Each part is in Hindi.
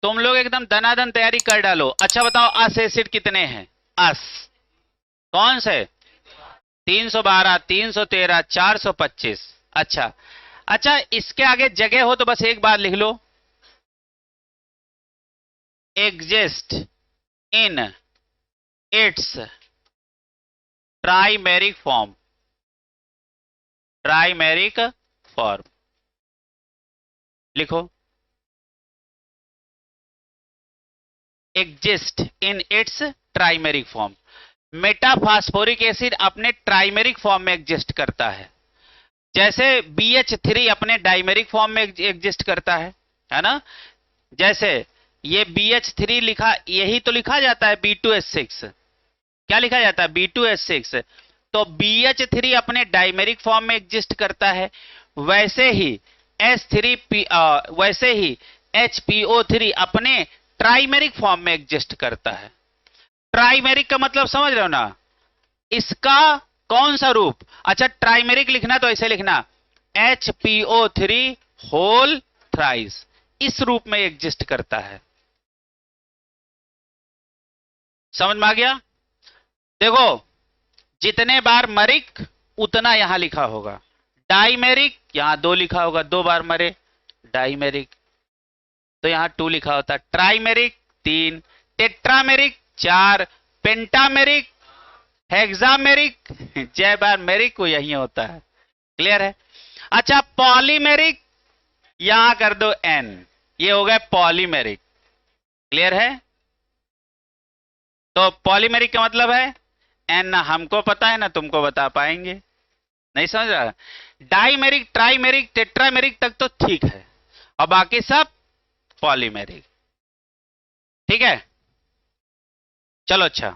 तुम लोग एकदम दनादन तैयारी कर डालो। अच्छा बताओ, अस एसिड कितने हैं? अस कौन से? 312, 313, 425। अच्छा अच्छा, इसके आगे जगह हो तो बस एक बार लिख लो, exist in its trimeric form. Trimeric form लिखो, exist in its trimeric form. Metaphosphoric acid अपने ट्राइमेरिक फॉर्म में एग्जिस्ट करता है, जैसे BH3 अपने डाइमेरिक फॉर्म में एग्जिस्ट करता है ना। जैसे ये BH3 लिखा, यही तो लिखा जाता है B2H6। क्या लिखा जाता है? B2H6। तो BH3 अपने डाइमेरिक फॉर्म में एग्जिस्ट करता है, वैसे ही वैसे ही HPO3 अपने ट्राइमेरिक फॉर्म में एग्जिस्ट करता है। ट्राइमेरिक का मतलब समझ रहे हो ना? इसका कौन सा रूप? अच्छा, ट्राइमेरिक लिखना तो ऐसे लिखना, HPO3 होल थ्राइस, इस रूप में एग्जिस्ट करता है। समझ में आ गया? देखो, जितने बार मरिक उतना यहां लिखा होगा। डाइमेरिक यहां 2 लिखा होगा, 2 बार मरे डाइमेरिक, तो यहां 2 लिखा होता। ट्राइमेरिक 3, टेट्रामेरिक 4, पेंटामेरिक, हेक्सामेरिक 6 बार मेरिक वो यही होता है। क्लियर है? अच्छा, पॉलीमेरिक यहां कर दो N, ये हो गया पॉलीमेरिक। क्लियर है? तो पॉलीमेरिक का मतलब है N, हमको पता है ना, तुमको बता पाएंगे? नहीं समझ रहा? डाइमेरिक, ट्राइमेरिक, टेट्रामेरिक तक तो ठीक है, और बाकी सब पॉलीमेरिक। ठीक है, चलो अच्छा,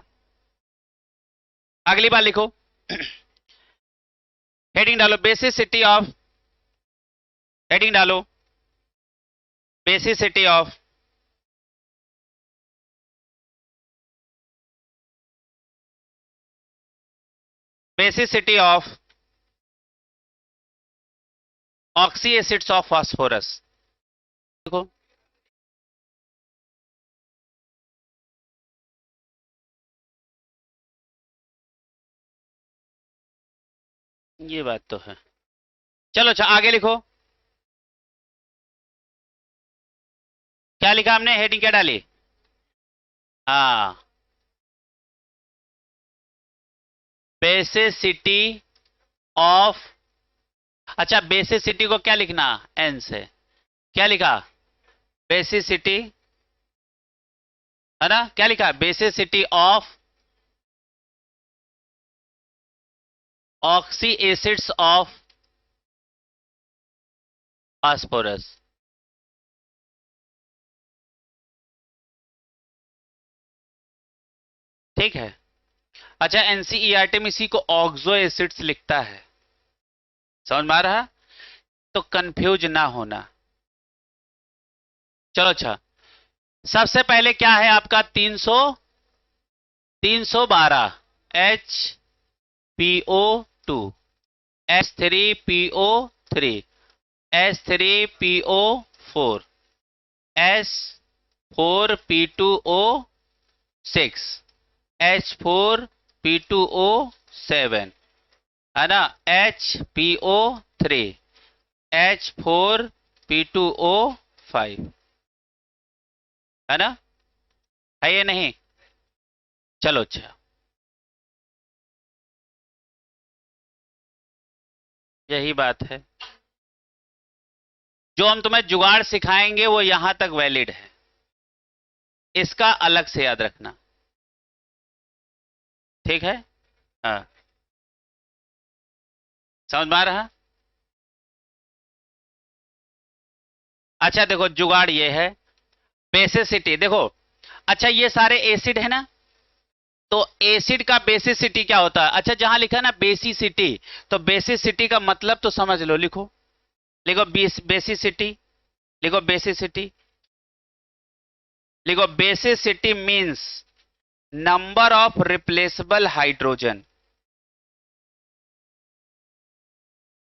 अगली बार लिखो। हेडिंग डालो, बेसिसिटी ऑफ, हेडिंग डालो, basicity of basicity of oxy acids of phosphorus. देखो, ये बात तो है। चलो अच्छा, आगे लिखो। क्या लिखा हमने? हेडिंग क्या डाली? हाँ, बेसिसिटी ऑफ। अच्छा, बेसिसिटी को क्या लिखना? N से। क्या लिखा? बेसिसिटी, है ना? क्या लिखा? Basicity of oxy acids of phosphorus. ठीक है। अच्छा, NCERT में इसी को ऑक्सो एसिड्स लिखता है। समझ में आ रहा? तो कंफ्यूज ना होना। चलो अच्छा, सबसे पहले क्या है आपका? 312 HPO2, H3PO3, H3PO4, H4P2O6, H4P2O7, है ना? HPO3, H4P2O5, है ना? है ये नहीं? चलो अच्छा, यही बात है। जो हम तुम्हें जुगाड़ सिखाएंगे वो यहां तक वैलिड है, इसका अलग से याद रखना। ठीक है? हाँ, समझ में आ रहा? अच्छा देखो, जुगाड़ ये है, बेसिसिटी देखो। अच्छा, ये सारे एसिड है ना, तो एसिड का बेसिसिटी क्या होता है? अच्छा, जहां लिखा है ना बेसिसिटी, तो बेसिसिटी का मतलब तो समझ लो, लिखो, लिखो बेसिसिटी, लिखो बेसिसिटी, लिखो basicity means number of replaceable hydrogen.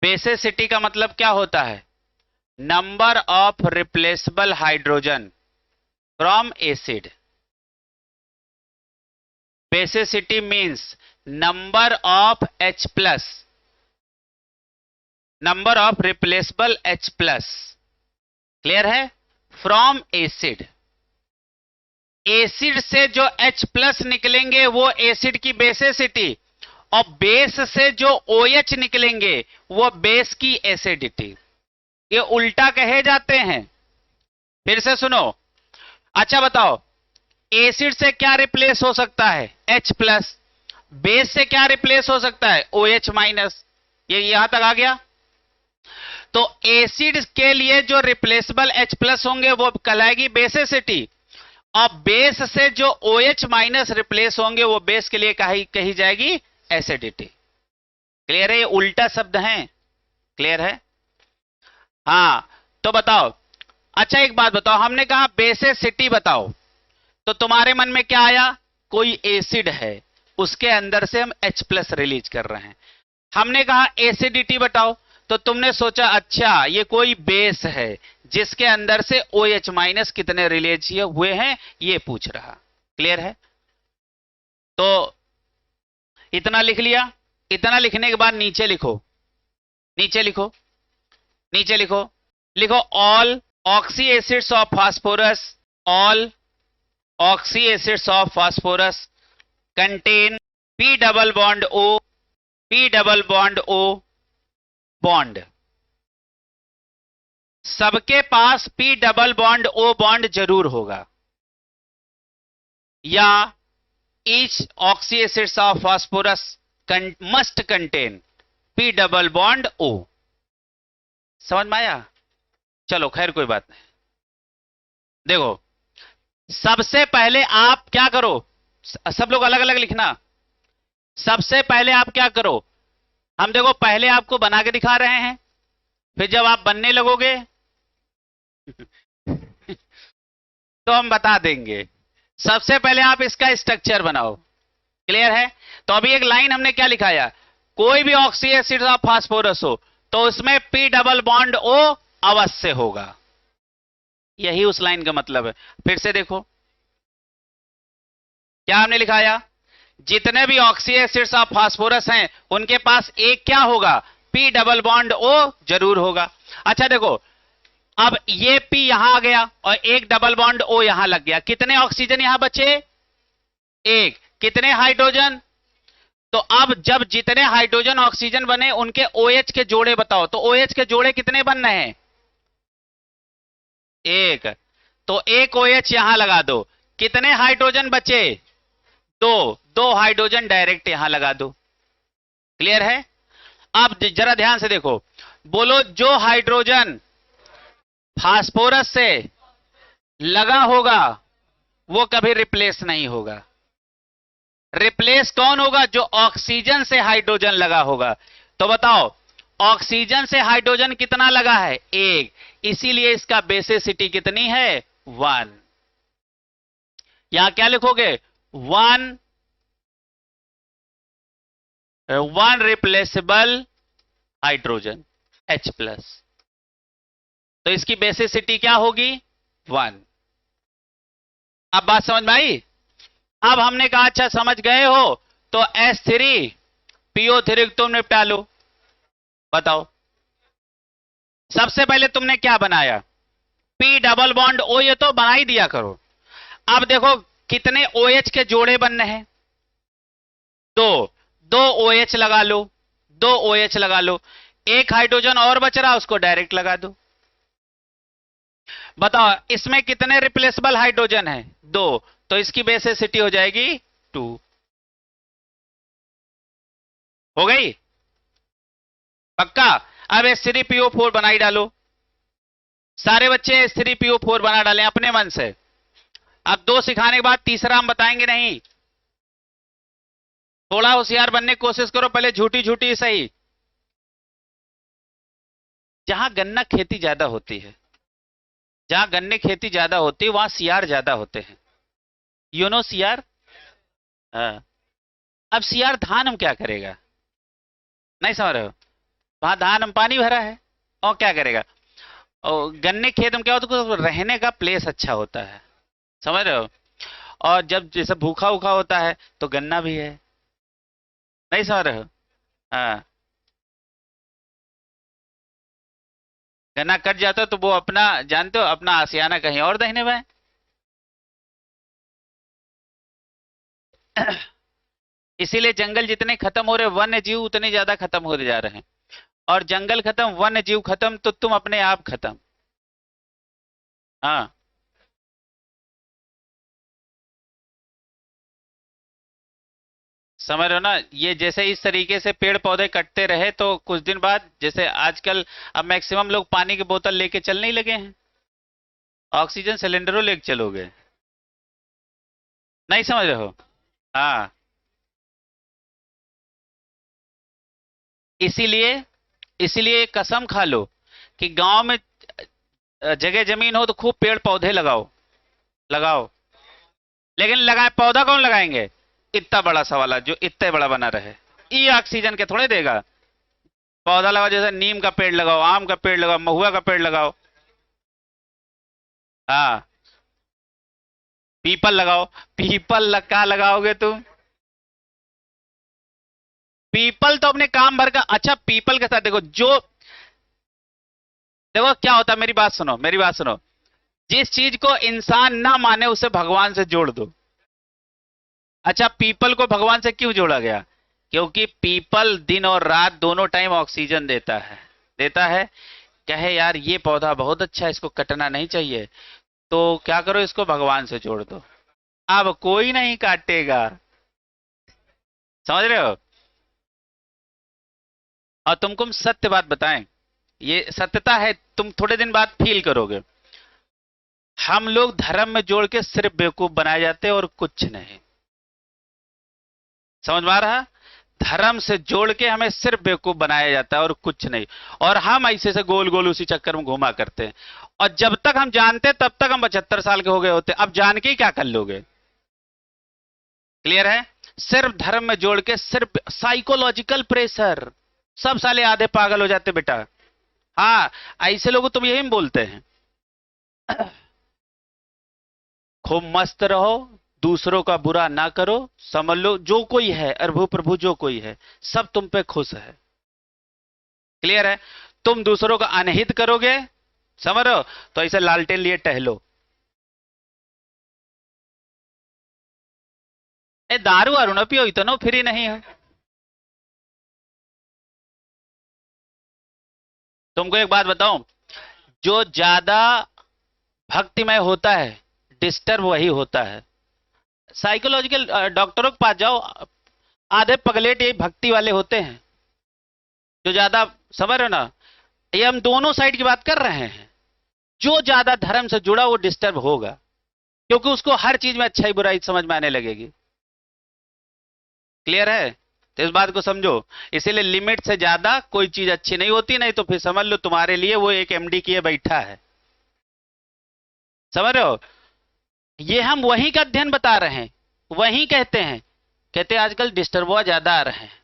Basicity का मतलब क्या होता है? Number of replaceable hydrogen. from acid. Basicity means number of H plus, number of replaceable H plus. Clear है? फ्रॉम एसिड, एसिड से जो H प्लस निकलेंगे वो एसिड की बेसिसिटी, और बेस से जो OH निकलेंगे वो बेस की एसिडिटी. ये उल्टा कहे जाते हैं. फिर से सुनो. अच्छा बताओ, एसिड से क्या रिप्लेस हो सकता है? H plus. बेस से क्या रिप्लेस हो सकता है? OH minus. ये यहां तक आ गया. तो एसिड के लिए जो रिप्लेसेबल H प्लस होंगे वो कहलाएगी बेसिसिटी, और बेस से जो OH माइनस रिप्लेस होंगे वो बेस के लिए कही जाएगी एसिडिटी. क्लियर है? ये उल्टा शब्द हैं. क्लियर है? हां. तो बताओ. अच्छा एक बात बताओ, हमने कहा बेसिसिटी बताओ, तो तुम्हारे मन में क्या आया? कोई एसिड है, उसके अंदर से हम H प्लस रिलीज कर रहे हैं. हमने कहा एसिडिटी बताओ, तो तुमने सोचा अच्छा ये कोई बेस है जिसके अंदर से OH माइनस कितने रिलीज हुए हैं ये पूछ रहा. क्लियर है? तो इतना लिख लिया. इतना लिखने के बाद नीचे लिखो, नीचे लिखो, नीचे लिखो. लिखो all oxy acids of phosphorus, all oxy acids of phosphorus contain P double bond O, P double bond O bond. सबके पास P double bond O bond जरूर होगा, या each oxy acids of phosphorus must contain P double bond O. समझ में आया? चलो खैर कोई बात नहीं. देखो सबसे पहले आप क्या करो, सब लोग अलग अलग लिखना. सबसे पहले आप क्या करो, हम देखो पहले आपको बना के दिखा रहे हैं, फिर जब आप बनने लगोगे तो हम बता देंगे. सबसे पहले आप इसका स्ट्रक्चर बनाओ. क्लियर है? तो अभी एक लाइन हमने क्या लिखाया, कोई भी ऑक्सी एसिड ऑफ फास्फोरस हो तो उसमें P डबल बॉन्ड O अवश्य होगा. यही उस लाइन का मतलब है. फिर से देखो क्या हमने लिखाया, जितने भी ऑक्सी एसिड्स ऑफ फास्फोरस हैं उनके पास एक क्या होगा, P डबल बॉन्ड O जरूर होगा. अच्छा देखो, अब ये P यहां आ गया और एक डबल बॉन्ड O यहां लग गया. कितने ऑक्सीजन यहां बचे? एक. कितने हाइड्रोजन? तो अब जब जितने हाइड्रोजन ऑक्सीजन बने उनके OH के जोड़े बताओ. तो OH के जोड़े कितने बनने हैं? एक. तो एक OH यहां लगा दो. कितने हाइड्रोजन बचे? दो. दो हाइड्रोजन डायरेक्ट यहां लगा दो. क्लियर है? अब जरा ध्यान से देखो, बोलो जो हाइड्रोजन फास्फोरस से लगा होगा वो कभी रिप्लेस नहीं होगा. रिप्लेस कौन होगा? जो ऑक्सीजन से हाइड्रोजन लगा होगा. तो बताओ ऑक्सीजन से हाइड्रोजन कितना लगा है? एक. इसीलिए इसका बेसिसिटी कितनी है? 1. यहां क्या लिखोगे? 1 रिप्लेसेबल हाइड्रोजन H प्लस. तो इसकी बेसिसिटी क्या होगी? 1. अब बात समझ में आई? अब हमने कहा अच्छा समझ गए हो तो H3PO3 तुम निपटा लो. बताओ सबसे पहले तुमने क्या बनाया? P double bond O. ये तो बना ही दिया करो. अब देखो कितने OH के जोड़े बनने हैं? दो. दो OH लगा लो, दो OH लगा लो. एक हाइड्रोजन और बच रहा, उसको डायरेक्ट लगा दो. बताओ इसमें कितने रिप्लेसेबल हाइड्रोजन है? दो. तो इसकी बेसिसिटी हो जाएगी 2. हो गई? पक्का? अब H3PO4 बनाई डालो. सारे बच्चे H3PO4 बना डालें अपने मन से. अब 2 सिखाने के बाद तीसरा हम बताएंगे नहीं. थोड़ा होशियार बनने की कोशिश करो, पहले झूठी झूठी सही. जहां गन्ना खेती ज्यादा होती है, जहां गन्ने खेती ज्यादा होती है वहां सियार ज्यादा होते हैं. यू नो सियार? हाँ. अब सियार धान हम क्या करेगा? नहीं समझ रहे हो? वहां धान हम पानी भरा है और क्या करेगा. और गन्ने खेत में क्या होता है, रहने का प्लेस अच्छा होता है, समझ रहे हो? और जब जैसे भूखा उखा होता है तो गन्ना भी है। नहीं समझ रहे हो? हाँ, गन्ना कट जाता है तो वो अपना, जानते हो, अपना आशियाना कहीं और दाहिने बाएं। इसीलिए जंगल जितने खत्म हो रहे, वन्य जीव उतने ज्यादा खत्म होते जा रहे हैं। और जंगल खत्म, वन्य जीव खत्म, तो तुम अपने आप खत्म। हाँ, समझ रहे हो ना? ये जैसे इस तरीके से पेड़ पौधे कटते रहे तो कुछ दिन बाद, जैसे आजकल अब मैक्सिमम लोग पानी की बोतल लेके चलने ही लगे हैं, ऑक्सीजन सिलेंडरों लेके चलोगे। नहीं समझ रहे हो? हाँ, इसीलिए इसीलिए कसम खा लो कि गांव में जगह जमीन हो तो खूब पेड़ पौधे लगाओ। लगाओ, लेकिन लगाए पौधा कौन लगाएंगे? इतना बड़ा सवाल है, जो इतना बड़ा बना रहे। ये ऑक्सीजन के थोड़े देगा। पौधा लगाओ, जैसे नीम का पेड़ लगाओ, आम का पेड़ लगाओ, महुआ का पेड़ लगाओ। हाँ, पीपल लगाओ। पीपल कहाँ लगाओगे तुम? पीपल तो अपने काम भर का। अच्छा, पीपल के साथ देखो, जो देखो क्या होता है, मेरी बात सुनो, मेरी बात सुनो। जिस चीज को इंसान ना माने उसे भगवान से जोड़ दो। अच्छा, पीपल को भगवान से क्यों जोड़ा गया? क्योंकि पीपल दिन और रात दोनों टाइम ऑक्सीजन देता है। देता है। कहे यार ये पौधा बहुत अच्छा है, इसको कटना नहीं चाहिए, तो क्या करो, इसको भगवान से जोड़ दो। अब कोई नहीं काटेगा। समझ रहे हो? और तुमको हम सत्य बात बताएं, ये सत्यता है, तुम थोड़े दिन बाद फील करोगे। हम लोग धर्म में जोड़ के सिर्फ बेवकूफ बनाए जाते हैं और कुछ नहीं। समझ में आ रहा? धर्म से जोड़ के हमें सिर्फ बेवकूफ बनाया जाता है और कुछ नहीं। और हम ऐसे से गोल गोल उसी चक्कर में घुमा करते हैं। और जब तक हम जानते हैं तब तक हम 75 साल के हो गए होते हैं। अब जान के ही क्या कर लोगे? क्लियर है? सिर्फ धर्म में जोड़ के, सिर्फ साइकोलॉजिकल प्रेशर। सब साले आधे पागल हो जाते बेटा। हाँ, ऐसे लोगों तुम यही बोलते हैं। खूब मस्त रहो, दूसरों का बुरा ना करो। समझ लो जो कोई है, अरभु प्रभु जो कोई है, सब तुम पे खुश है। क्लियर है? तुम दूसरों का अनहित करोगे, समझ रहे हो, तो ऐसे लालटेन लिए टहलो। ए दारू वारू ना पियो, इतना फ्री नहीं है। तुमको एक बात बताऊं, जो ज्यादा भक्तिमय होता है, डिस्टर्ब वही होता है। साइकोलॉजिकल डॉक्टरों के पास जाओ, आधे पगलेट यही भक्ति वाले होते हैं, जो ज्यादा, समझ रहे हो ना? ये हम दोनों साइड की बात कर रहे हैं। जो ज्यादा धर्म से जुड़ा वो डिस्टर्ब होगा, क्योंकि उसको हर चीज में अच्छाई बुराई समझ में आने लगेगी। क्लियर है? तो इस बात को समझो। इसीलिए लिमिट से ज्यादा कोई चीज अच्छी नहीं होती, नहीं तो फिर समझ लो तुम्हारे लिए वो एक एमडी किए बैठा है। समझ रहे हो? ये हम वहीं का अध्ययन बता रहे हैं। वहीं कहते हैं, कहते हैं आजकल डिस्टर्ब हुआ ज्यादा आ रहे हैं,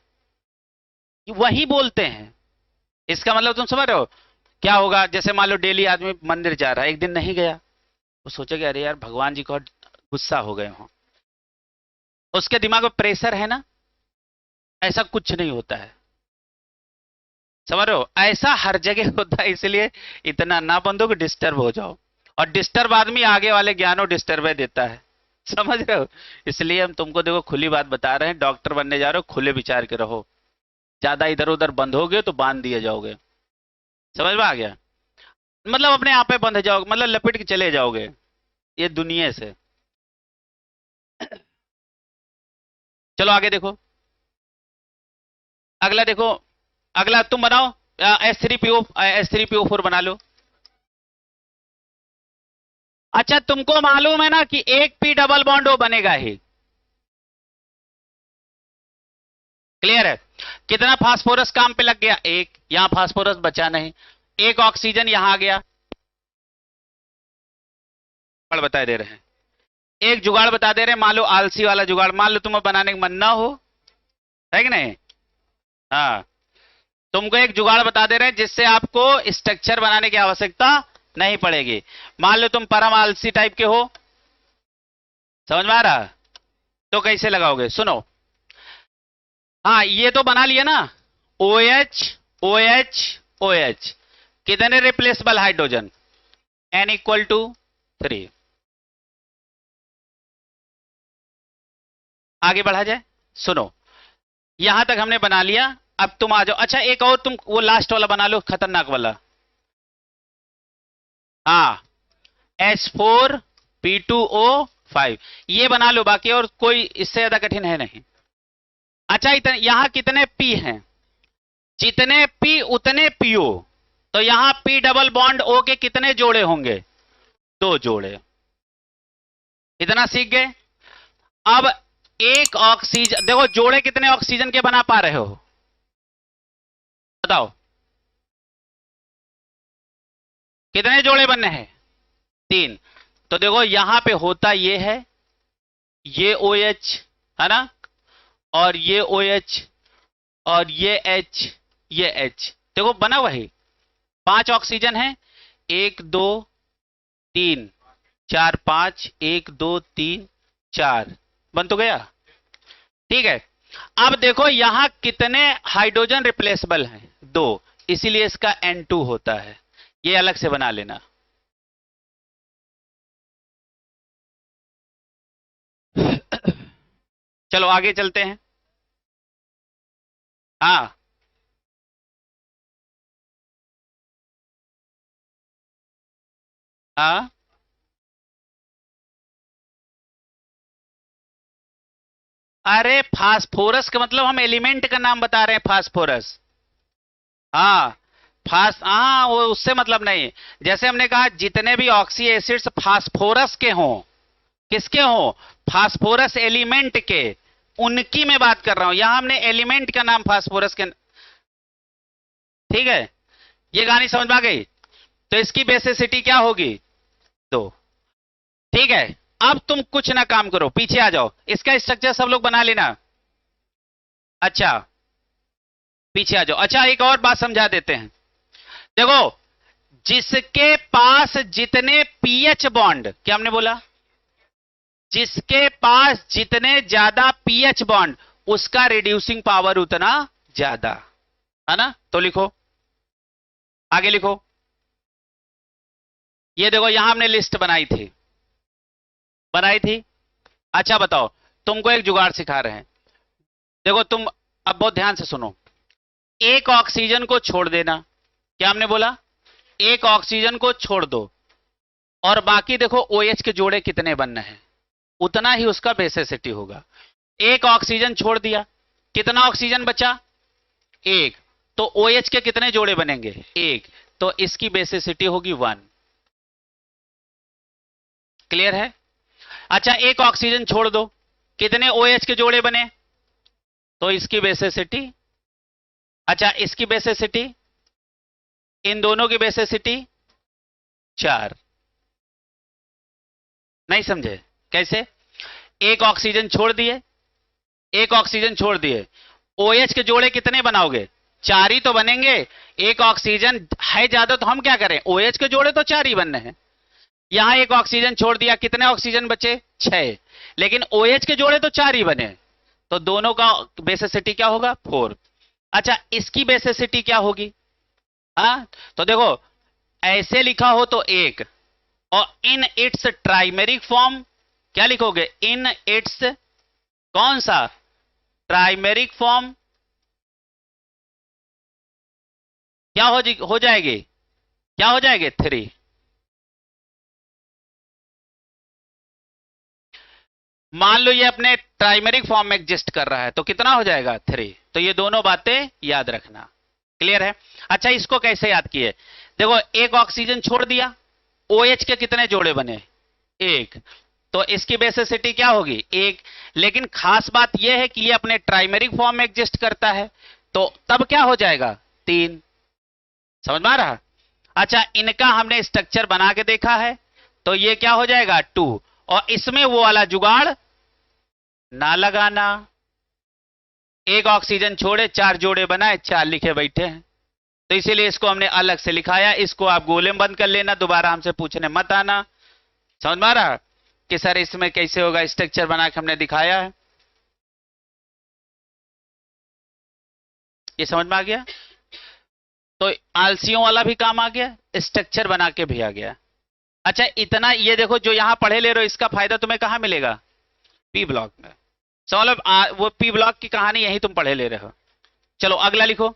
वही बोलते हैं। इसका मतलब तुम समझ रहे हो? क्या होगा, जैसे मान लो डेली आदमी मंदिर जा रहा है, एक दिन नहीं गया, वो सोचेगा अरे यार भगवान जी को गुस्सा हो गए हो। उसके दिमाग में प्रेशर है ना। ऐसा कुछ नहीं होता है। समझ रहे हो? ऐसा हर जगह होता है, इसलिए इतना ना बंदो कि डिस्टर्ब हो जाओ। और डिस्टर्ब आदमी आगे वाले ज्ञानो डिस्टर्ब देता है। समझ रहे हो? इसलिए हम तुमको देखो खुली बात बता रहे हैं, डॉक्टर बनने जा रहे हो, खुले विचार के रहो। ज्यादा इधर उधर बंधोगे तो बांध दिए जाओगे। समझ में आ गया? मतलब अपने आप पे बंध जाओगे, मतलब लपेट के चले जाओगे ये दुनिया से। चलो आगे देखो। अगला देखो। अगला तुम बनाओ। S3PO4 बना लो। अच्छा, तुमको मालूम है ना कि एक पी डबल बॉन्ड वो बनेगा ही। क्लियर है? कितना फास्फोरस काम पे लग गया? एक। यहां फास्फोरस बचा नहीं। एक ऑक्सीजन यहां आ गया। जुगाड़ बता दे रहे हैं। एक जुगाड़ बता दे रहे हैं, मान लो आलसी वाला जुगाड़, मान लो तुम्हें बनाने का मन ना हो, है कि नहीं? हाँ, तुमको एक जुगाड़ बता दे रहे हैं जिससे आपको स्ट्रक्चर बनाने की आवश्यकता नहीं पड़ेगी। मान लो तुम परम आलसी टाइप के हो, समझ में आ रहा? तो कैसे लगाओगे, सुनो। हाँ ये तो बना लिया ना, OH OH OH, कितने replaceable hydrogen, N equal to 3। आगे बढ़ा जाए, सुनो यहां तक हमने बना लिया। अब तुम आ जाओ, अच्छा एक और तुम वो लास्ट वाला बना लो, खतरनाक वाला। हाँ H4P2O5, ये बना लो, बाकी और कोई इससे ज्यादा कठिन है नहीं। अच्छा इतने यहां कितने P हैं, जितने P उतने PO, तो यहां P डबल बॉन्ड O के कितने जोड़े होंगे, 2 जोड़े। इतना सीख गए। अब एक ऑक्सीजन, देखो जोड़े कितने ऑक्सीजन के बना पा रहे हो, बताओ कितने जोड़े बनने हैं, 3। तो देखो यहां पे होता ये है, ये OH है ना, और ये OH, और ये H, ये H, देखो बना वही, 5 ऑक्सीजन है, 1 2 3 4 5, 1 2 3 4, बन तो गया। ठीक है, अब देखो यहां कितने हाइड्रोजन रिप्लेसेबल हैं, 2, इसीलिए इसका N2 होता है, ये अलग से बना लेना। चलो आगे चलते हैं। हाँ हाँ, अरे फास्फोरस का मतलब हम एलिमेंट का नाम बता रहे हैं, फास्फोरस। हाँ हाँ वो उससे मतलब नहीं, जैसे हमने कहा जितने भी ऑक्सी एसिड्स फास्फोरस के हों, किसके हों, फास्फोरस एलिमेंट के, उनकी मैं बात कर रहा हूं, यहां हमने एलिमेंट का नाम फास्फोरस के। ठीक है, ये कहानी समझ में आ गई। तो इसकी बेसिसिटी क्या होगी, 2। ठीक है, अब तुम कुछ ना काम करो, पीछे आ जाओ, इसका स्ट्रक्चर सब लोग बना लेना। अच्छा पीछे आ जाओ। अच्छा एक और बात समझा देते हैं, देखो जिसके पास जितने पीएच बॉन्ड, क्या हमने बोला, जिसके पास जितने ज्यादा पीएच बॉन्ड, उसका रिड्यूसिंग पावर उतना ज्यादा, है ना। तो लिखो, आगे लिखो, ये देखो यहां हमने लिस्ट बनाई थी। अच्छा बताओ, तुमको एक जुगाड़ सिखा रहे हैं, देखो तुम अब बहुत ध्यान से सुनो, एक ऑक्सीजन को छोड़ देना, क्या हमने बोला, एक ऑक्सीजन को छोड़ दो, और बाकी देखो OH के जोड़े कितने बनने हैं, उतना ही उसका बेसिसिटी होगा। एक ऑक्सीजन छोड़ दिया, कितना ऑक्सीजन बचा, 1, तो OH के कितने जोड़े बनेंगे, 1, तो इसकी बेसिसिटी होगी 1। क्लियर है। अच्छा एक ऑक्सीजन छोड़ दो, कितने OH के जोड़े बने, तो इसकी बेसिसिटी, अच्छा इसकी बेसिसिटी, इन दोनों की बेसिसिटी 4। नहीं समझे कैसे, एक ऑक्सीजन छोड़ दिए, एक ऑक्सीजन छोड़ दिए, OH के जोड़े कितने बनाओगे, 4 ही तो बनेंगे। एक ऑक्सीजन है ज्यादा तो हम क्या करें, OH के जोड़े तो 4 ही बनने हैं। यहां एक ऑक्सीजन छोड़ दिया, कितने ऑक्सीजन बचे, 6, लेकिन OH के जोड़े तो 4 ही बने, तो दोनों का बेसिसिटी क्या होगा, 4। अच्छा इसकी बेसिसिटी क्या होगी, हाँ तो देखो ऐसे लिखा हो तो 1, और इन इट्स ट्राइमेरिक फॉर्म क्या लिखोगे, इन इट्स कौन सा, ट्राइमेरिक फॉर्म क्या हो जाएगी, क्या हो जाएंगे, 3। मान लो ये अपने ट्राइमेरिक फॉर्म में एग्जिस्ट कर रहा है, तो कितना हो जाएगा, 3। तो ये दोनों बातें याद रखना, क्लियर है। अच्छा इसको कैसे याद किए, देखो एक ऑक्सीजन छोड़ दिया, OH के कितने जोड़े बने, 1, तो इसकी बेसिसिटी क्या होगी, 1, लेकिन खास बात यह है कि ये अपने ट्राइमेरिक फॉर्म में एग्जिस्ट करता है, तो तब क्या हो जाएगा, 3। समझ में आ रहा। अच्छा इनका हमने स्ट्रक्चर बना के देखा है, तो ये क्या हो जाएगा, 2, और इसमें वो वाला जुगाड़ ना लगाना, एक ऑक्सीजन छोड़े 4 जोड़े बनाए, 4 लिखे बैठे हैं, तो इसीलिए इसको हमने अलग से लिखाया। इसको आप गोले में बंद कर लेना, दोबारा हमसे पूछने मत आना, समझ में आ रहा। कि सर इसमें कैसे होगा, स्ट्रक्चर बना के हमने दिखाया है। ये समझ में आ गया? तो आलसियों वाला भी काम आ गया, स्ट्रक्चर बना के भी आ गया। अच्छा इतना ये देखो, जो यहां पढ़े ले रहे हो इसका फायदा तुम्हें कहां मिलेगा? पी ब्लॉक में। मतलब वो पी ब्लॉक की कहानी यही तुम पढ़े ले रहे हो। चलो अगला लिखो,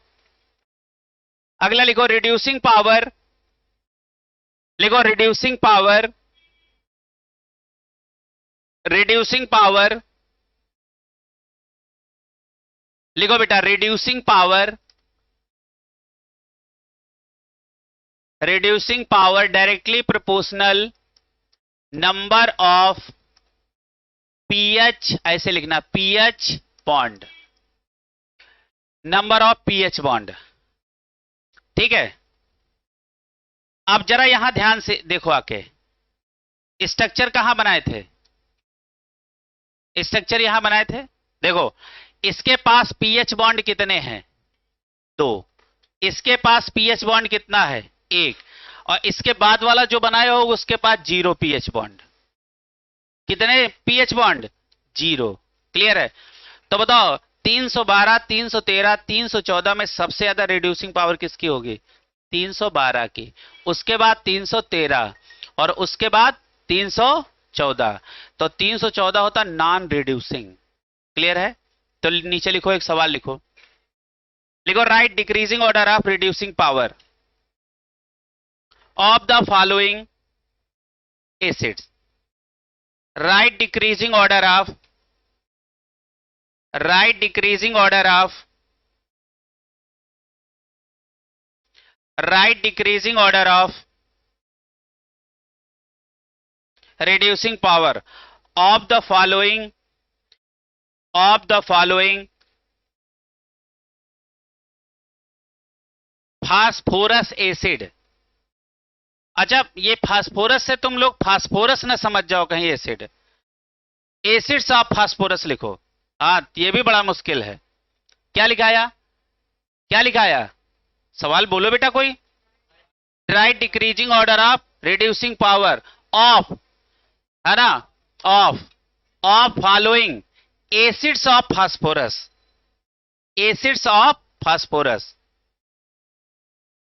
अगला लिखो रिड्यूसिंग पावर, लिखो रिड्यूसिंग पावर, रिड्यूसिंग पावर, लिखो बेटा reducing power, reducing power directly proportional number of pH, ऐसे लिखना pH bond, number of pH bond. ठीक है, अब जरा यहां ध्यान से देखो आके, स्ट्रक्चर कहां बनाए थे? स्ट्रक्चर यहां बनाए थे। देखो इसके पास pH बॉन्ड कितने हैं? 2। इसके पास pH बॉन्ड कितना है? 1। और इसके बाद वाला जो बनाया हो उसके पास 0 pH बॉन्ड। कितने pH बॉन्ड? 0। क्लियर है? तो बताओ 312, 313, 314 में सबसे ज्यादा रिड्यूसिंग पावर किसकी होगी? 312 की। उसके बाद 313 और उसके बाद 314। तो 314 होता नॉन रिड्यूसिंग। क्लियर है? तो नीचे लिखो, एक सवाल लिखो, लिखो right decreasing order of reducing power of the following acids. Write decreasing order of, write decreasing order of, write decreasing order of reducing power of the following, of the following phosphorus acid. अच्छा ये फास्फोरस से तुम लोग फास्फोरस ना समझ जाओ कहीं एसिड, एसिड्स ऑफ फास्फोरस लिखो। हाँ ये भी बड़ा मुश्किल है। क्या लिखाया? क्या लिखाया? सवाल बोलो बेटा कोई। Right decreasing order of reducing power of, है ना, of following acids of phosphorus, acids of phosphorus,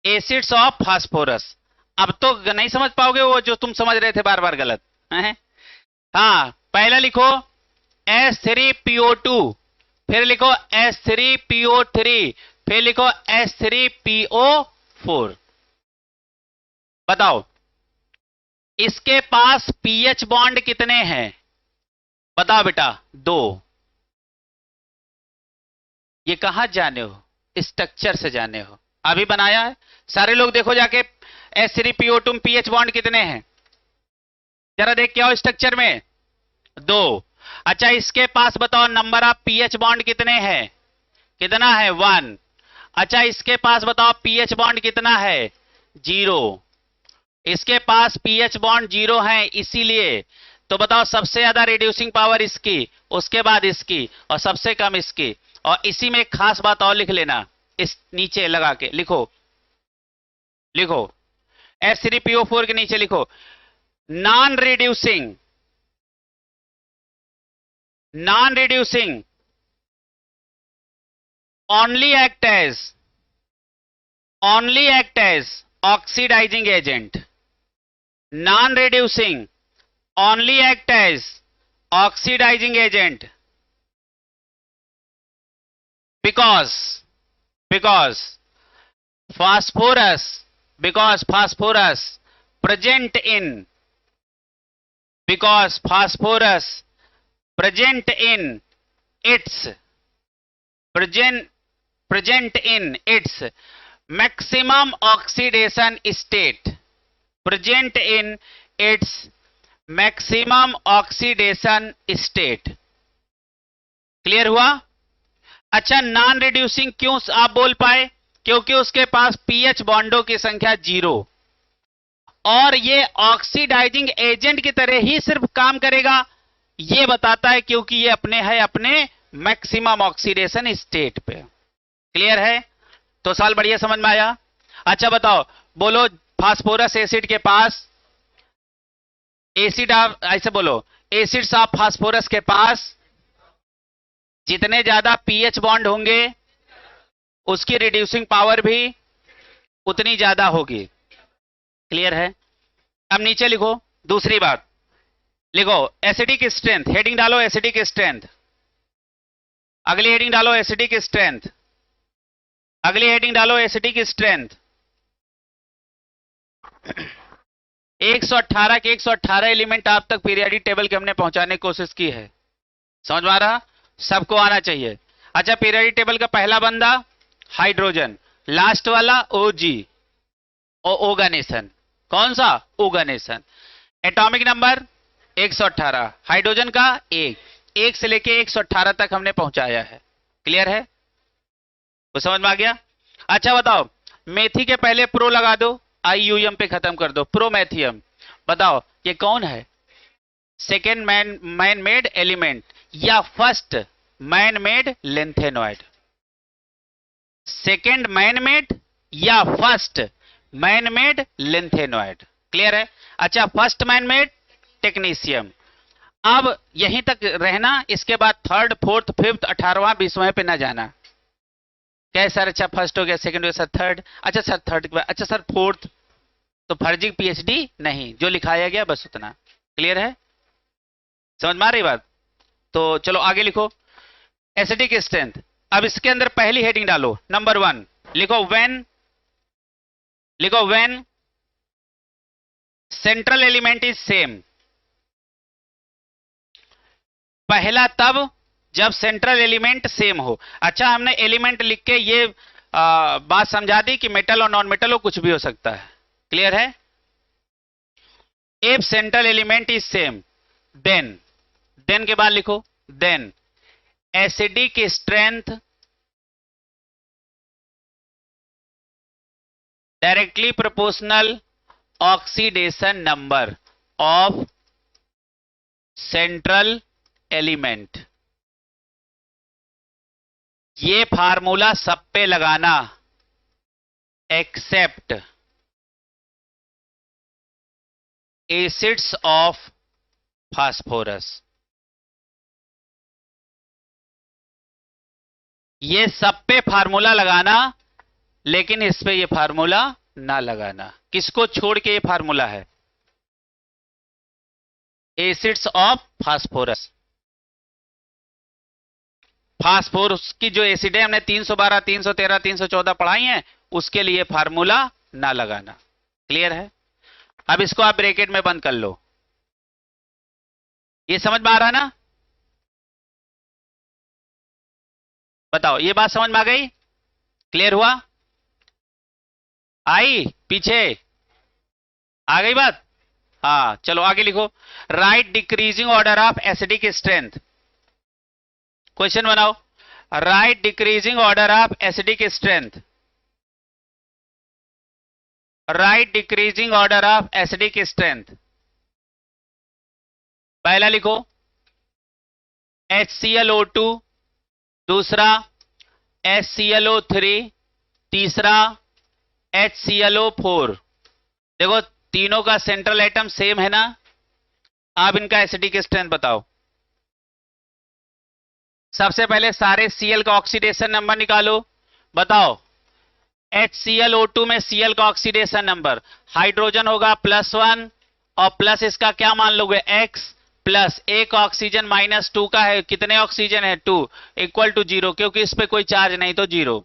acids of phosphorus. अब तो नहीं समझ पाओगे वो जो तुम समझ रहे थे बार बार गलत है? हाँ पहला लिखो H3PO2, फिर लिखो H3PO3, फिर लिखो H3PO4। बताओ इसके पास pH बॉन्ड कितने हैं? बताओ बेटा। 2। ये कहां जाने हो? स्ट्रक्चर से जाने हो, अभी बनाया है। सारे लोग देखो जाके H3PO2 में pH बॉन्ड कितने हैं? जरा देख के आओ स्ट्रक्चर में। 2। अच्छा इसके पास बताओ नंबर ऑफ pH बॉन्ड कितने हैं? कितना है? 1। अच्छा इसके पास बताओ pH बॉन्ड कितना है? 0। इसके पास pH बॉन्ड 0 है, इसीलिए तो बताओ सबसे ज्यादा रिड्यूसिंग पावर इसकी, उसके बाद इसकी और सबसे कम इसकी। और इसी में एक खास बात और लिख लेना, इस नीचे लगा के लिखो, लिखो H3PO4 के नीचे लिखो non reducing, non reducing only act as oxidizing agent, non reducing only act as oxidizing agent because phosphorus present in, because phosphorus present in its maximum oxidation state, present in its maximum oxidation state। Clear हुआ? अच्छा नॉन रिड्यूसिंग क्यों आप बोल पाए? क्योंकि उसके पास pH बॉन्डों की संख्या 0 और ये ऑक्सीडाइजिंग एजेंट की तरह ही सिर्फ काम करेगा, ये बताता है, क्योंकि ये अपने है अपने मैक्सिमम ऑक्सीडेशन स्टेट पे। क्लियर है? तो सवाल बढ़िया समझ में आया? अच्छा बताओ, बोलो फास्फोरस एसिड के पास एसिड ऑफ, ऐसे बोलो एसिड्स ऑफ फास्फोरस के पास जितने ज्यादा पीएच बॉन्ड होंगे उसकी रिड्यूसिंग पावर भी उतनी ज्यादा होगी। क्लियर है? अब नीचे लिखो दूसरी बात, लिखो एसिडिक स्ट्रेंथ, हेडिंग डालो एसिडिक स्ट्रेंथ, अगली हेडिंग डालो एसिडिक स्ट्रेंथ, अगली हेडिंग डालो एसिडिक स्ट्रेंथ। 118 के 118 एलिमेंट आप तक पीरियोडिक टेबल के हमने पहुंचाने की कोशिश की है। समझ में आ रहा? सबको आना चाहिए। अच्छा, पीरियोडिक टेबल का पहला बंदा हाइड्रोजन, लास्ट वाला ओजी, ओगानेशन। कौन सा? ओगानेशन। एटॉमिक नंबर 118, हाइड्रोजन का 1 से लेके 118 तक हमने पहुंचाया है। क्लियर है? वो समझ में आ गया? अच्छा बताओ, मेथी के पहले प्रो लगा दो, आईयूएम पे खत्म कर दो, प्रोमेथियम। बताओ ये कौन है? सेकेंड मैन मेड एलिमेंट या first man made lanthanoid? Second man made या first man made lanthanoid? Clear है? अच्छा, फर्स्ट मैन मेड टेक्नीशियम। अब यहीं तक रहना, इसके बाद थर्ड, फोर्थ, फिफ्थ, 18वां, 20वां पे ना जाना। क्या सर? अच्छा फर्स्ट हो गया, सेकंड हो गया, सर थर्ड, अच्छा सर थर्ड के बाद, अच्छा सर फोर्थ, तो फर्जी पीएचडी नहीं, जो लिखाया गया बस उतना। क्लियर है? समझ में आ रही बात? तो चलो आगे लिखो एसिडिक स्ट्रेंथ। अब इसके अंदर पहली हेडिंग डालो, नंबर 1 लिखो व्हेन, लिखो when central element is same. पहला तब जब सेंट्रल एलिमेंट सेम हो। अच्छा, हमने एलिमेंट लिख के ये बात समझा दी कि मेटल और नॉन मेटल हो, कुछ भी हो सकता है। क्लियर है? If central element is same then के बाद लिखो then acidic strength directly proportional oxidation number of central element. ये फार्मूला सब पे लगाना एक्सेप्ट एसिड्स ऑफ फास्फोरस। ये सब पे फार्मूला लगाना, लेकिन इस पे ये फार्मूला ना लगाना। किसको छोड़ के ये फार्मूला है? Acids of phosphorus. फास्फोरस की जो एसिड है हमने 312, 313, 314 पढ़ाई है, उसके लिए फार्मूला ना लगाना। क्लियर है? अब इसको आप ब्रैकेट में बंद कर लो। ये समझ में आ रहा ना? बताओ, ये बात समझ में आ गई? क्लियर हुआ? आई? पीछे आ गई बात? हाँ, चलो आगे लिखो right decreasing order of acidic strength. Question बनाओ, right decreasing order of acidic strength. Right decreasing order of acidic strength. पहला लिखो HClO2, दूसरा HClO3, तीसरा HClO4। देखो तीनों का सेंट्रल एटम सेम है ना? आप इनका एसिडिक स्ट्रेंथ बताओ। सबसे पहले सारे Cl का ऑक्सीडेशन नंबर निकालो। बताओ HClO2 में Cl का ऑक्सीडेशन नंबर, हाइड्रोजन होगा +1 और प्लस इसका क्या मान लोगे X, प्लस एक ऑक्सीजन -2 का है, कितने ऑक्सीजन है 2, इक्वल टू 0, क्योंकि इस पे कोई चार्ज नहीं तो 0।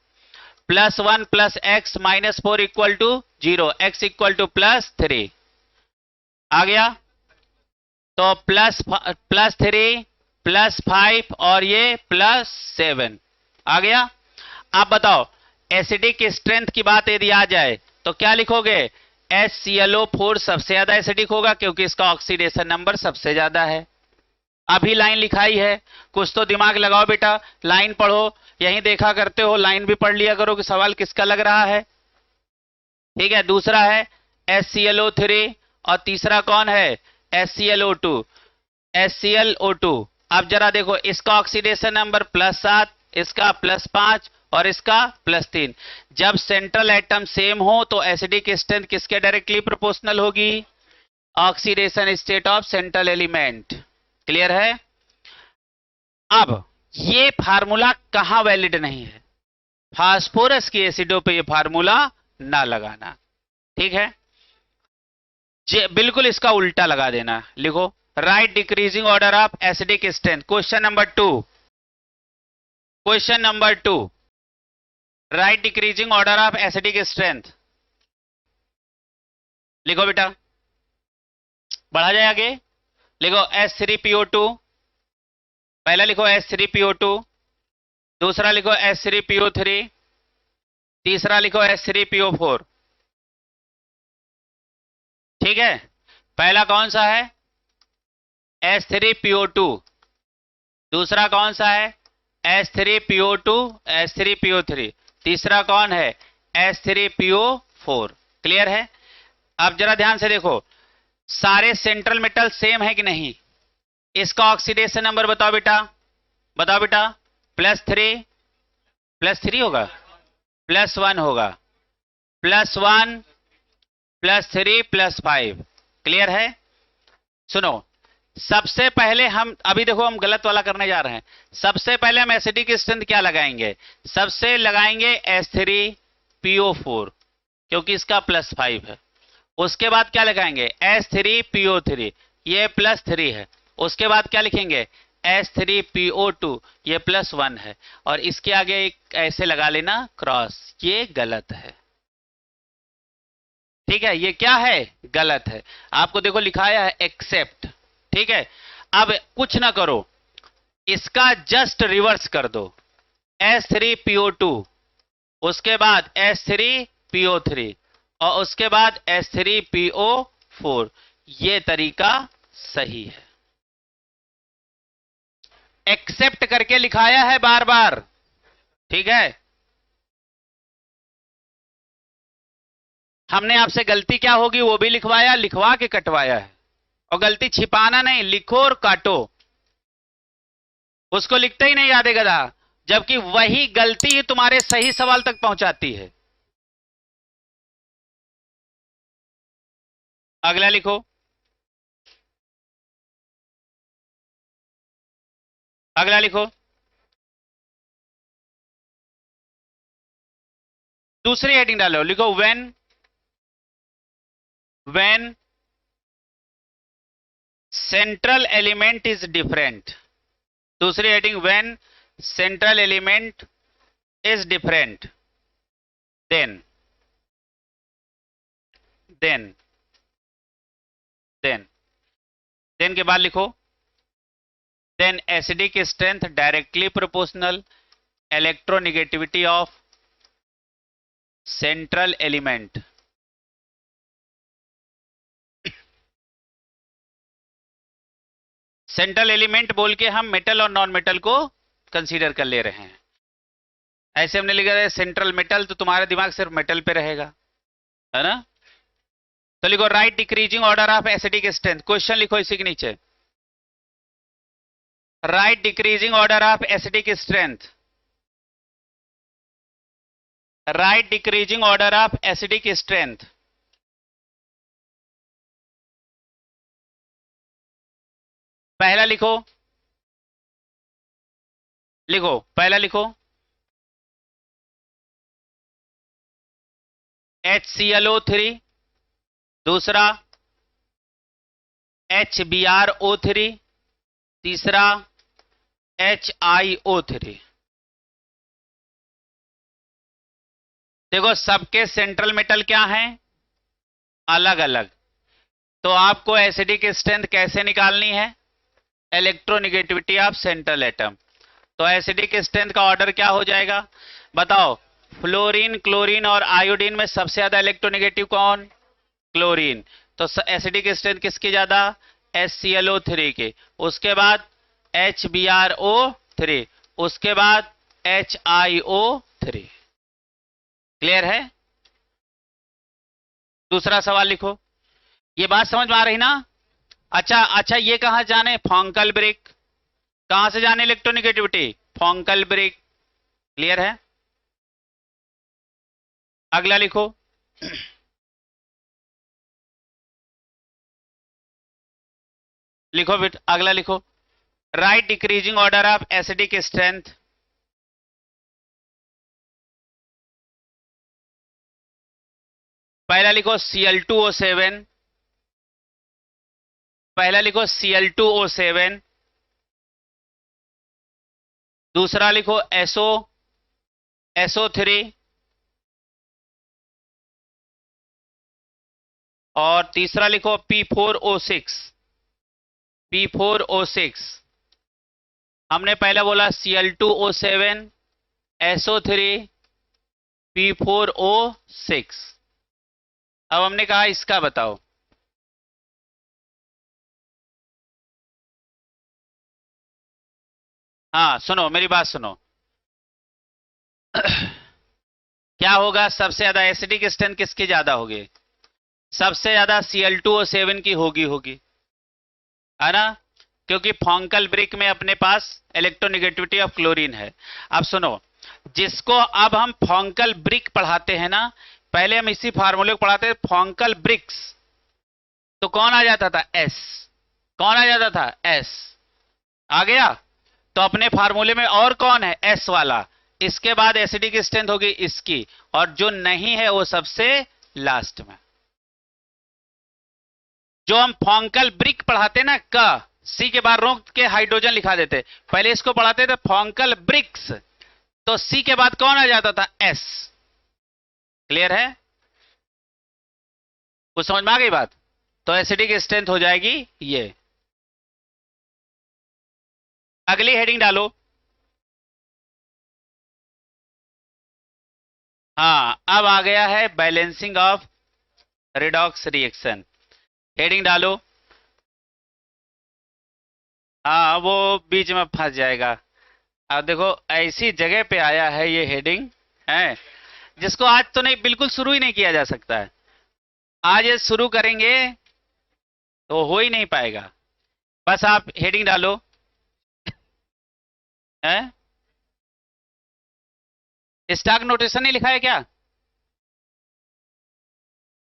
+1 + x -4 equal to 0, x equal to +3 आ गया। तो +3 +5 और ये +7 आ गया। आप बताओ एसिडिक स्ट्रेंथ की बात यदि आ जाए तो क्या लिखोगे? HClO4 सबसे ज्यादा एसिडिक होगा क्योंकि इसका ऑक्सीडेशन नंबर सबसे ज्यादा है। अभी लाइन लिखाई है, कुछ तो दिमाग लगाओ बेटा, लाइन पढ़ो, यहीं देखा करते हो, लाइन भी पढ़ लिया करो कि सवाल किसका लग रहा है। ठीक है, दूसरा है HClO3 और तीसरा कौन है? HClO2। HClO2, अब जरा देखो इसका ऑक्सीडेशन नंबर +7, इसका +5 और इसका +3। जब सेंट्रल एटम सेम हो तो एसिडिक स्ट्रेंथ किसके डायरेक्टली प्रोपोर्शनल होगी? Oxidation state of central element. Clear है? अब ये फार्मूला कहां वैलिड नहीं है? फास्फोरस की एसिडों पे ये फार्मूला ना लगाना, ठीक है? बिल्कुल इसका उल्टा लगा देना। लिखो, right decreasing order of acidic strength. Question number 2, question number 2, right decreasing order of acidic strength. लिखो बेटा, बढ़ा जाए आगे। लिखो H3PO2, पहला लिखो H3PO2, दूसरा लिखो H3PO3, तीसरा लिखो H3PO4। ठीक है, पहला कौन सा है? H3PO2, दूसरा कौन सा है? H3PO2, H3PO3, तीसरा कौन है? H3PO4। क्लियर है? अब जरा ध्यान से देखो, सारे सेंट्रल मेटल सेम है कि नहीं? इसका ऑक्सीडेशन नंबर बताओ बेटा, बताओ बेटा। +3, +3 होगा, +1 होगा, +1, +3, +5। क्लियर है? सुनो, सबसे पहले हम अभी देखो, हम गलत वाला करने जा रहे हैं। सबसे पहले हम एसिडिक स्ट्रेंथ क्या लगाएंगे? सबसे लगाएंगे H3PO4, क्योंकि इसका +5 है। उसके बाद क्या लगाएंगे? H3PO3, ये +3 है। उसके बाद क्या लिखेंगे? H3PO2, ये +1 है। और इसके आगे एक ऐसे लगा लेना क्रॉस, ये गलत है। ठीक है, ये क्या है? गलत है। आपको देखो लिखाया है एक्सेप्ट। ठीक है, अब कुछ ना करो, इसका जस्ट रिवर्स कर दो। H3PO2, उसके बाद H3PO3, और उसके बाद H3PO4। ये तरीका सही है। एक्सेप्ट करके लिखाया है बार बार। ठीक है, हमने आपसे गलती क्या होगी वो भी लिखवाया, लिखवा के कटवाया है। और गलती छिपाना नहीं, लिखो और काटो। उसको लिखते ही नहीं याद है गधा, जबकि वही गलती ही तुम्हारे सही सवाल तक पहुंचाती है। अगला लिखो, अगला लिखो। दूसरी हेडिंग डालो, लिखो when central element is different. दूसरी heading, when central element is different, then then then then के बाद लिखो, then acidic strength directly proportional electronegativity of central element. Central element बोल के हम मेटल और नॉन मेटल को कंसीडर कर ले रहे हैं। ऐसे हमने लिखा है सेंट्रल मेटल, तो तुम्हारा दिमाग सिर्फ मेटल पे रहेगा, है ना? तो लिखो, right decreasing order of acidic strength. Question लिखो इसी के नीचे, right decreasing order of acidic strength. Right decreasing order of acidic strength. पहला लिखो, लिखो पहला लिखो HClO3, दूसरा HBrO3, तीसरा HiO3। देखो, सबके सेंट्रल मेटल क्या हैं? अलग अलग। तो आपको एसिडिक स्ट्रेंथ कैसे निकालनी है? Electronegativity of central atom. तो एसिडिक स्ट्रेंथ का ऑर्डर क्या हो जाएगा? बताओ, फ्लोरीन, क्लोरीन और आयोडीन में सबसे ज्यादा इलेक्ट्रोनेगेटिव कौन? क्लोरीन। तो एसिडिक स्ट्रेंथ किसकी ज्यादा? HClO3 के। उसके बाद HBrO3, उसके बाद HiO3। क्लियर है? दूसरा सवाल लिखो। ये बात समझ में आ रही ना? अच्छा अच्छा, ये कहां जाने? फॉन्कल ब्रिक। कहां से जाने इलेक्ट्रोनेगेटिविटी? फॉन्कल ब्रिक। क्लियर है? अगला लिखो, लिखो बेटा, अगला लिखो। Right decreasing order of acidic strength. पहला लिखो Cl2O7, पहला लिखो Cl2O7, दूसरा लिखो SO3, और तीसरा लिखो P4O6, P4O6। हमने पहले बोला Cl2O7, SO3, P4O6। अब हमने कहा इसका बताओ। हाँ सुनो, मेरी बात सुनो। क्या होगा, सबसे ज्यादा एसिडिक स्ट्रेंथ किसकी ज्यादा होगी? सबसे ज्यादा Cl2O7 की होगी, है ना, क्योंकि फॉन्कल ब्रिक में अपने पास इलेक्ट्रोनेगेटिविटी ऑफ क्लोरीन है। अब सुनो, जिसको अब हम फॉन्कल ब्रिक पढ़ाते हैं ना, पहले हम इसी फार्मूले को पढ़ाते थे, फॉन्कल ब्रिक्स, तो कौन आ जाता था? एस। कौन आ जाता था? एस। आ गया। तो अपने फार्मूले में और कौन है? एस वाला। इसके बाद एसिडिक स्ट्रेंथ होगी इसकी, और जो नहीं है वो सबसे लास्ट में। जो हम फॉन्कल ब्रिक पढ़ाते ना, क सी के बाद रोक के हाइड्रोजन लिखा देते, पहले इसको पढ़ाते थे फॉन्कल ब्रिक्स, तो सी के बाद कौन आ जाता था? एस। क्लियर है? कुछ समझ में आ गई बात? तो एसिडिक स्ट्रेंथ हो जाएगी ये। अगली हेडिंग डालो। हाँ, अब आ गया है balancing of redox reaction. Heading डालो। हाँ, वो बीच में फंस जाएगा। अब देखो, ऐसी जगह पे आया है ये हेडिंग, है जिसको आज तो नहीं, बिल्कुल शुरू ही नहीं किया जा सकता है। आज ये शुरू करेंगे तो हो ही नहीं पाएगा। बस आप हेडिंग डालो। है स्टॉक नोटेशन नहीं लिखा है क्या?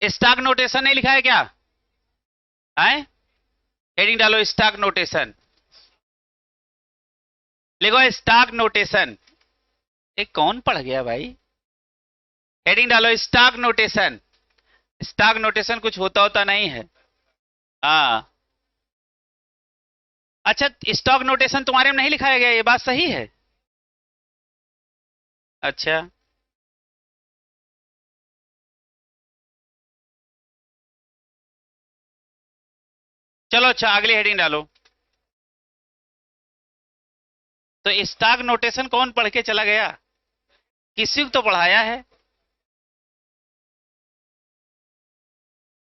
स्टॉक नोटेशन नहीं लिखा है क्या? है हेडिंग डालो, स्टॉक नोटेशन लिखो, स्टॉक नोटेशन। ये कौन पढ़ गया भाई? हेडिंग डालो, स्टॉक नोटेशन। स्टॉक नोटेशन कुछ होता नहीं है। हाँ, अच्छा, स्टॉक नोटेशन तुम्हारे में नहीं लिखाया गया, ये बात सही है? अच्छा, चलो, अच्छा, अगली हेडिंग डालो। तो स्टॉक नोटेशन कौन पढ़ के चला गया? किसी को तो पढ़ाया है।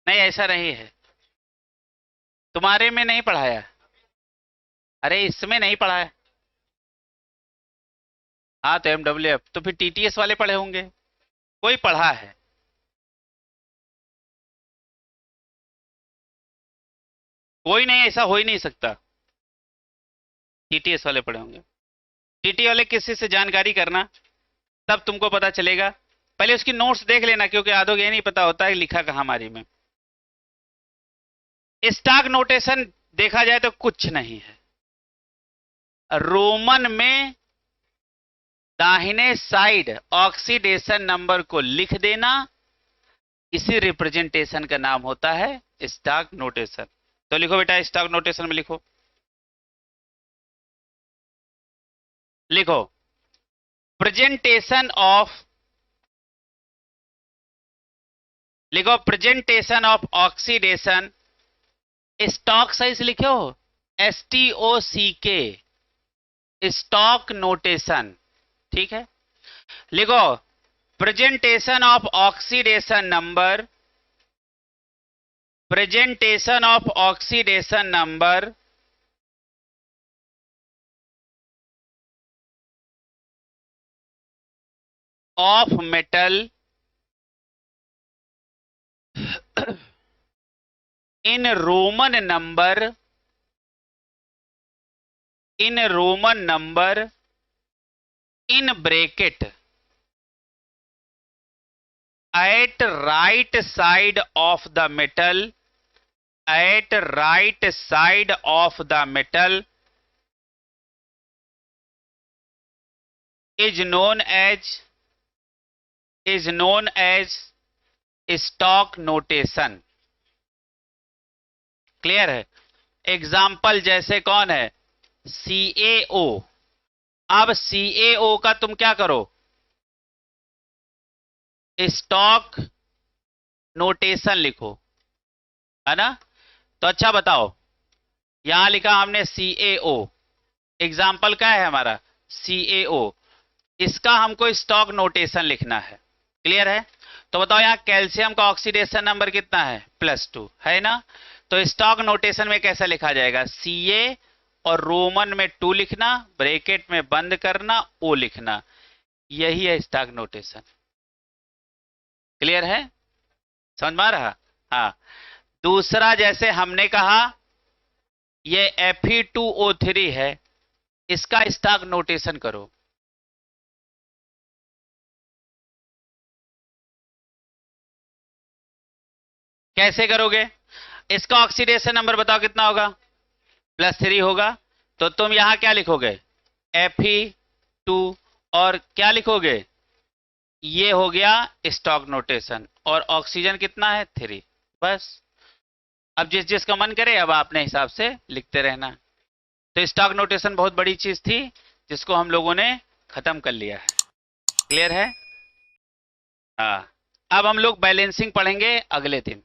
नहीं, ऐसा नहीं है, तुम्हारे में नहीं पढ़ाया। अरे, इसमें नहीं पढ़ाया। हाँ, तो MWF तो फिर TTS वाले पढ़े होंगे, कोई पढ़ा है। कोई नहीं, ऐसा हो ही नहीं सकता। TTS वाले पढ़े होंगे। TT वाले किसी से जानकारी करना, तब तुमको पता चलेगा। पहले उसकी नोट्स देख लेना, क्योंकि आधो ये नहीं पता होता है लिखा कहाँ हमारी में। स्टॉक नोटेशन देखा जाए तो कुछ नहीं है। रोमन में दाहिने साइड ऑक्सीडेशन नंबर को लिख देना, इसी रिप्रेजेंटेशन का नाम होता है स्टॉक नोटेशन। तो लिखो बेटा, स्टॉक नोटेशन में लिखो, लिखो प्रेजेंटेशन ऑफ, लिखो presentation of oxidation. Stock size लिखो, STOCK, स्टॉक नोटेशन। ठीक है, लिखो presentation of oxidation number, presentation of oxidation number of metal in Roman number, in Roman number in bracket at right side of the metal, at right side of the metal is known as Stock notation. Clear है? एग्जाम्पल जैसे कौन है? CAO। अब CAO का तुम क्या करो? स्टॉक नोटेशन लिखो, है ना? तो अच्छा बताओ, यहां लिखा हमने CAO, एग्जाम्पल क्या है हमारा? CAO। इसका हमको स्टॉक नोटेशन लिखना है। क्लियर है? तो बताओ यहां कैल्शियम का ऑक्सीडेशन नंबर कितना है? +2 है ना? तो स्टॉक नोटेशन में कैसा लिखा जाएगा? CA और रोमन में 2 लिखना, ब्रैकेट में बंद करना, O लिखना। यही है स्टॉक नोटेशन। क्लियर है? समझ में आ रहा? हाँ। दूसरा जैसे हमने कहा ये Fe2O3 है, इसका स्टॉक नोटेशन करो। कैसे करोगे? इसका ऑक्सीडेशन नंबर बताओ कितना होगा? +3 होगा। तो तुम यहां क्या लिखोगे? Fe2 और क्या लिखोगे? ये हो गया स्टॉक नोटेशन। और ऑक्सीजन कितना है? 3। बस। अब जिस जिसका मन करे अब अपने हिसाब से लिखते रहना। तो स्टॉक नोटेशन बहुत बड़ी चीज थी जिसको हम लोगों ने खत्म कर लिया है। क्लियर है? हाँ। अब हम लोग बैलेंसिंग पढ़ेंगे अगले दिन।